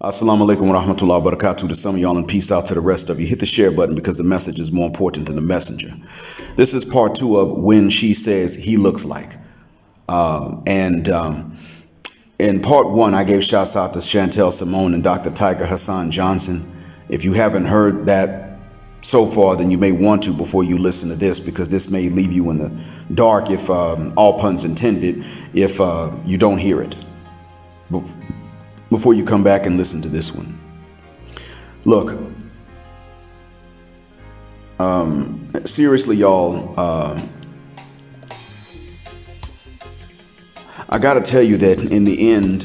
Assalamu alaikum wa rahmatullahi wa barakatuh to some of y'all and peace out to the rest of you. Hit the share button because the message is more important than the messenger. This is part 2 of when she says he looks like. And in part 1, I gave shouts out to Chantel Simone and Dr. Tiger Hassan Johnson. If you haven't heard that so far, then you may want to before you listen to this, because this may leave you in the dark, if all puns intended, if you don't hear it before you come back and listen to this one. Look, seriously, y'all, I gotta tell you that in the end,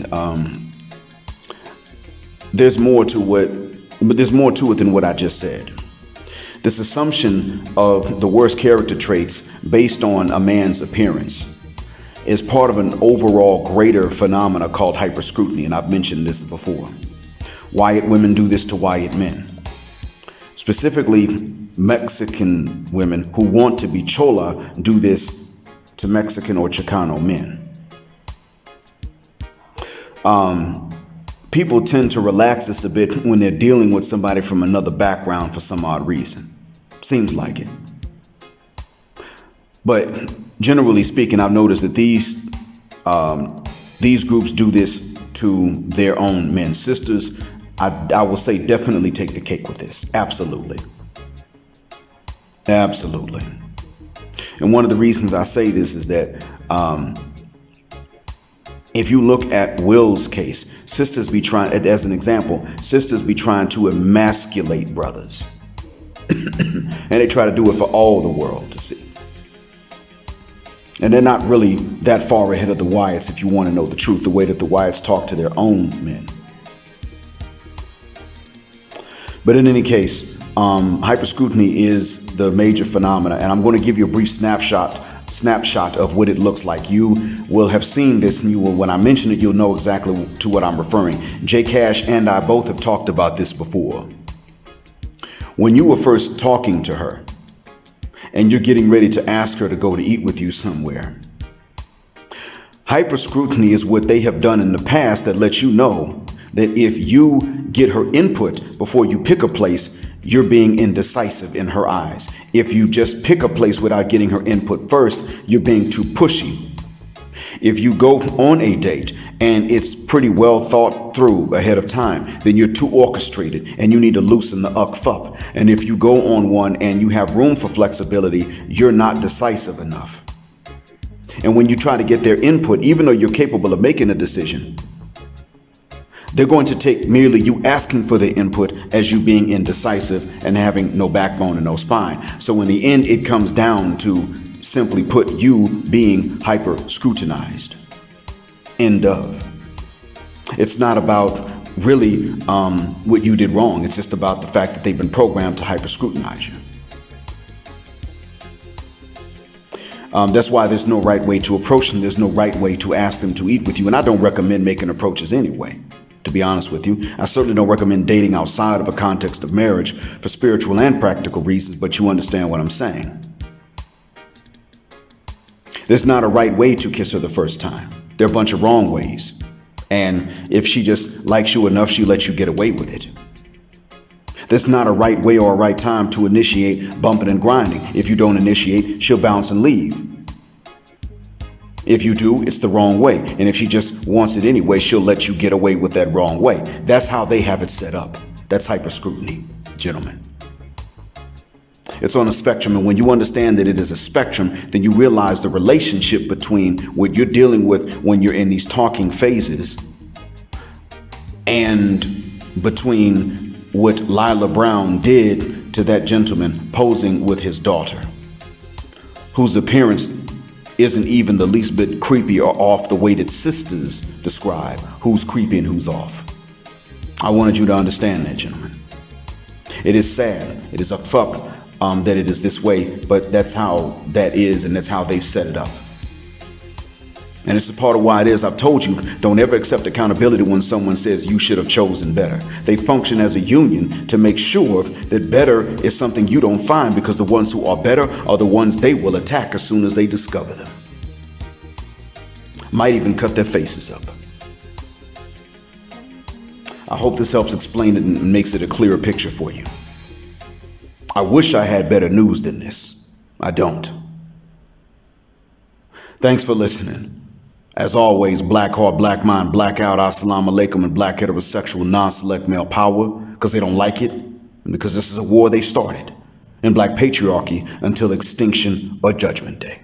there's more to it than what I just said. This assumption of the worst character traits based on a man's appearance is part of an overall greater phenomena called hyper-scrutiny, and I've mentioned this before. White women do this to white men. Specifically, Mexican women who want to be chola do this to Mexican or Chicano men. People tend to relax this a bit when they're dealing with somebody from another background for some odd reason. Seems like it. But generally speaking, I've noticed that these groups do this to their own men. Sisters, I will say, definitely take the cake with this. Absolutely. Absolutely. And one of the reasons I say this is that if you look at Will's case, sisters be trying, as an example, sisters be trying to emasculate brothers. And they try to do it for all the world to see. And they're not really that far ahead of the Wyatts, if you want to know the truth, the way that the Wyatts talk to their own men. But in any case, hyper-scrutiny is the major phenomena, and I'm going to give you a brief snapshot of what it looks like. You will have seen this, and when I mention it, you'll know exactly to what I'm referring. J Cash and I both have talked about this before. When you were first talking to her, and you're getting ready to ask her to go to eat with you somewhere, hyper-scrutiny is what they have done in the past that lets you know that if you get her input before you pick a place, you're being indecisive in her eyes. If you just pick a place without getting her input first, you're being too pushy. If you go on a date and it's pretty well thought through ahead of time, then you're too orchestrated and you need to loosen the fup. And if you go on one and you have room for flexibility, you're not decisive enough. And when you try to get their input, even though you're capable of making a decision, they're going to take merely you asking for their input as you being indecisive and having no backbone and no spine. So in the end, it comes down to, simply put, you being hyper-scrutinized. End of. It's not about really what you did wrong. It's just about the fact that they've been programmed to hyper-scrutinize you. That's why there's no right way to approach them. There's no right way to ask them to eat with you. And I don't recommend making approaches anyway, to be honest with you. I certainly don't recommend dating outside of a context of marriage for spiritual and practical reasons, but you understand what I'm saying. There's not a right way to kiss her the first time. There are a bunch of wrong ways. And if she just likes you enough, she lets you get away with it. There's not a right way or a right time to initiate bumping and grinding. If you don't initiate, she'll bounce and leave. If you do, it's the wrong way. And if she just wants it anyway, she'll let you get away with that wrong way. That's how they have it set up. That's hyper-scrutiny, gentlemen. It's on a spectrum, and when you understand that it is a spectrum, then you realize the relationship between what you're dealing with when you're in these talking phases and between what Lila Brown did to that gentleman posing with his daughter, whose appearance isn't even the least bit creepy or off the way that sisters describe who's creepy and who's off. I wanted you to understand that, gentlemen. It is sad. It is a fuck that it is this way, but that's how that is, and that's how they've set it up. And it's a part of why it is I've told you, don't ever accept accountability when someone says you should have chosen better. They function as a union to make sure that better is something you don't find, because the ones who are better are the ones they will attack as soon as they discover them. Might even cut their faces up. I hope this helps explain it and makes it a clearer picture for you. I wish I had better news than this. I don't. Thanks for listening. As always, black heart, black mind, black out, assalamu alaikum, and black heterosexual non-select male power, because they don't like it, and because this is a war they started, and black patriarchy until extinction or judgment day.